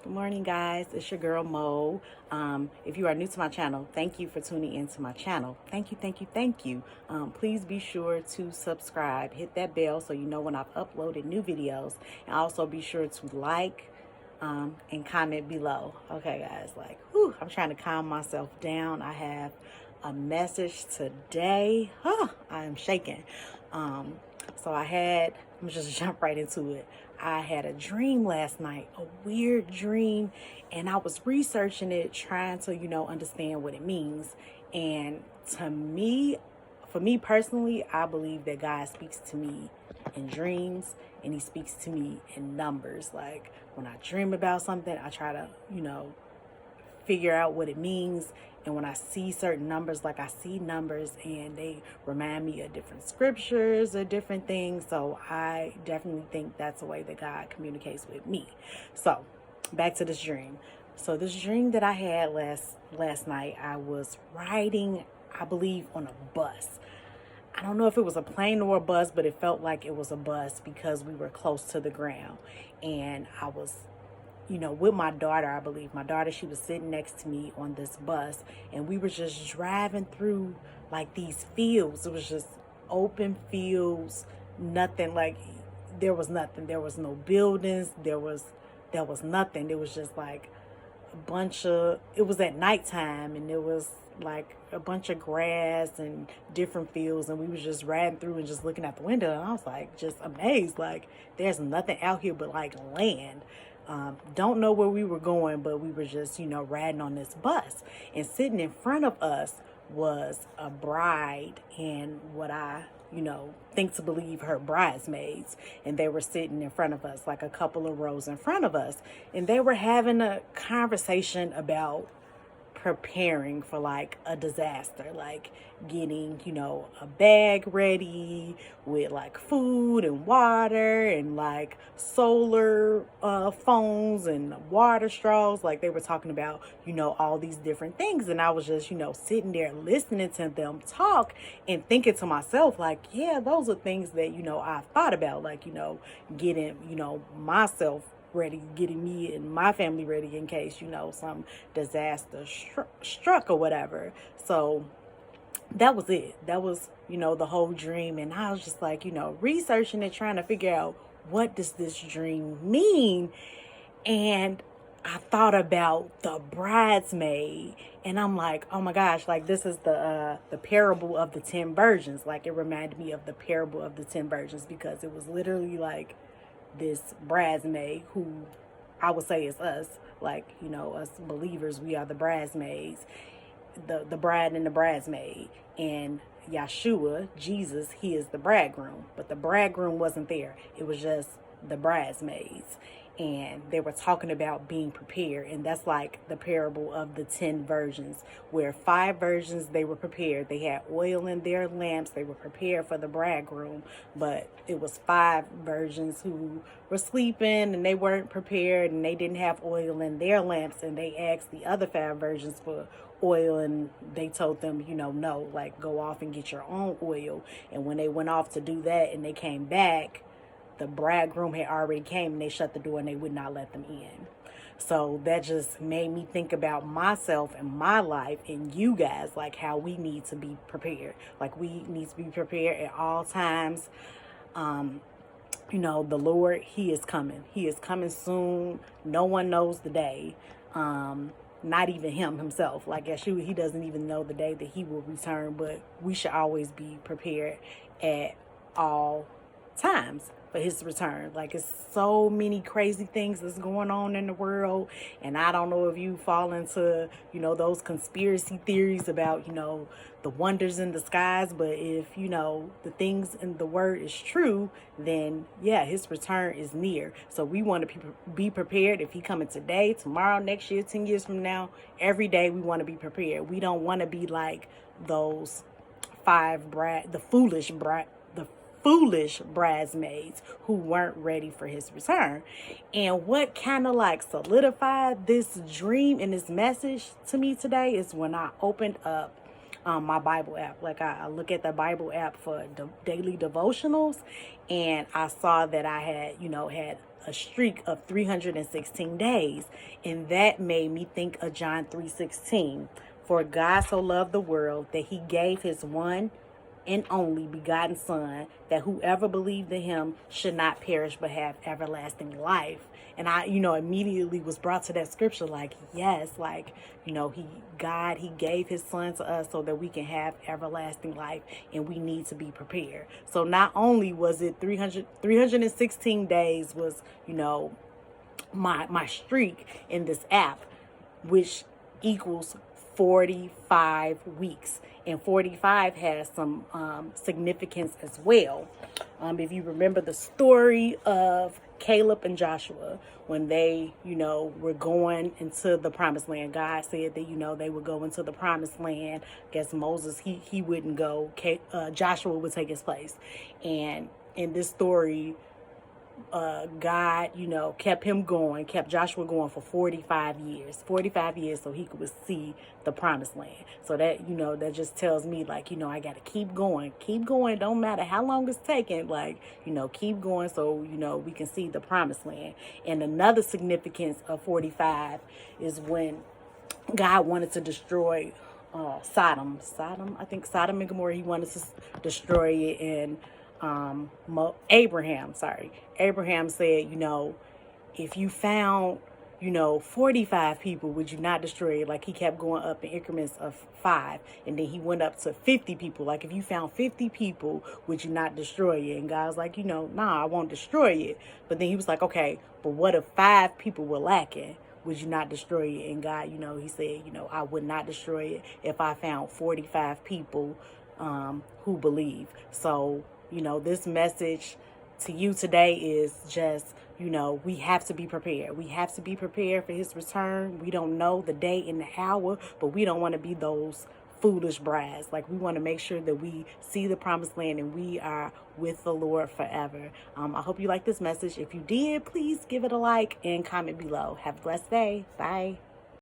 Good morning, guys. It's your girl Mo. If you are new to my channel, thank you for tuning into my channel. Thank you, thank you, thank you. Please be sure to subscribe, hit that bell so you know when I've uploaded new videos, and also be sure to like and comment below. Okay, guys, I'm trying to calm myself down. I have a message today. I am shaking. I'm just jump right into it. I had a dream last night, a weird dream, and I was researching it, trying to, understand what it means. And for me personally, I believe that God speaks to me in dreams and he speaks to me in numbers. Like when I dream about something, I try to, figure out what it means. And when I see certain numbers, like I see numbers and they remind me of different scriptures or different things. So I definitely think that's the way that God communicates with me. So back to this dream. So this dream that I had last night, I was riding, I believe, on a bus. I don't know if it was a plane or a bus, but it felt like it was a bus because we were close to the ground. And I was with my daughter, I believe. My daughter, she was sitting next to me on this bus, and we were just driving through like these fields. It was just open fields, nothing, like there was nothing. There was no buildings. There was nothing. It was just like it was at nighttime, and it was like a bunch of grass and different fields, and we was just riding through and just looking out the window, and I was like just amazed, like there's nothing out here but like land. Don't know where we were going, but we were just riding on this bus, and sitting in front of us was a bride and what I think to believe her bridesmaids, and they were sitting in front of us, like a couple of rows in front of us, and they were having a conversation about preparing for like a disaster, like getting a bag ready with like food and water and like solar phones and water straws. Like they were talking about all these different things, and I was just sitting there listening to them talk and thinking to myself, like, yeah, those are things that I've thought about, like getting myself ready, getting me and my family ready in case some disaster struck or whatever. So that was it. That was the whole dream, and I was just like researching it, trying to figure out what does this dream mean. And I thought about the bridesmaid, and I'm like, oh my gosh, like this is the parable of the 10 virgins. Like it reminded me of the parable of the 10 virgins, because it was literally like this bridesmaid, who I would say is us, like us believers, we are the bridesmaids, the bride and the bridesmaid. And Yeshua, Jesus, he is the bridegroom, but the bridegroom wasn't there. It was just the bridesmaids, and they were talking about being prepared. And that's like the parable of the 10 virgins, where 5 virgins, they were prepared, they had oil in their lamps, they were prepared for the bridegroom, but it was 5 virgins who were sleeping and they weren't prepared, and they didn't have oil in their lamps, and they asked the other 5 virgins for oil, and they told them no, like go off and get your own oil. And when they went off to do that and they came back, the bridegroom had already came, and they shut the door and they would not let them in. So that just made me think about myself and my life, and you guys, like how we need to be prepared. Like we need to be prepared at all times. The Lord, he is coming. He is coming soon. No one knows the day. Not even him himself. Like Yeshua, he doesn't even know the day that he will return, but we should always be prepared at all times for his return. Like it's so many crazy things that's going on in the world, and I don't know if you fall into those conspiracy theories about the wonders in the skies, but if the things in the word is true, then yeah, his return is near. So we want to be prepared. If he coming today, tomorrow, next year, 10 years from now, every day we want to be prepared. We don't want to be like those the foolish bridesmaids who weren't ready for his return. And what kind of like solidified this dream and this message to me today is when I opened up my Bible app. Like I look at the Bible app for daily devotionals, and I saw that I had had a streak of 316 days. And that made me think of John 3:16. For God so loved the world that he gave his one and only begotten Son, that whoever believed in him should not perish but have everlasting life. And I, immediately was brought to that scripture, like, yes, like, he gave his Son to us so that we can have everlasting life, and we need to be prepared. So not only was it 316 days was, my streak in this app, which equals 45 weeks. And 45 has some significance as well. If you remember the story of Caleb and Joshua, when they, were going into the promised land, God said that, they would go into the promised land. I guess Moses, he wouldn't go. Joshua would take his place. And in this story, God, kept Joshua going for 45 years so he could see the promised land. So that, that just tells me, like, I got to keep going, don't matter how long it's taking, like, keep going so, we can see the promised land. And another significance of 45 is when God wanted to destroy Sodom, I think Sodom and Gomorrah. He wanted to destroy it. And Abraham said, if you found, 45 people, would you not destroy it? Like, he kept going up in increments of 5. And then he went up to 50 people. Like, if you found 50 people, would you not destroy it? And God was like, nah, I won't destroy it. But then he was like, okay, but what if 5 people were lacking? Would you not destroy it? And God, he said, I would not destroy it if I found 45 people who believe. So, this message to you today is just, we have to be prepared. We have to be prepared for his return. We don't know the day and the hour, but we don't want to be those foolish brides. Like, we want to make sure that we see the promised land and we are with the Lord forever. I hope you like this message. If you did, please give it a like and comment below. Have a blessed day. Bye.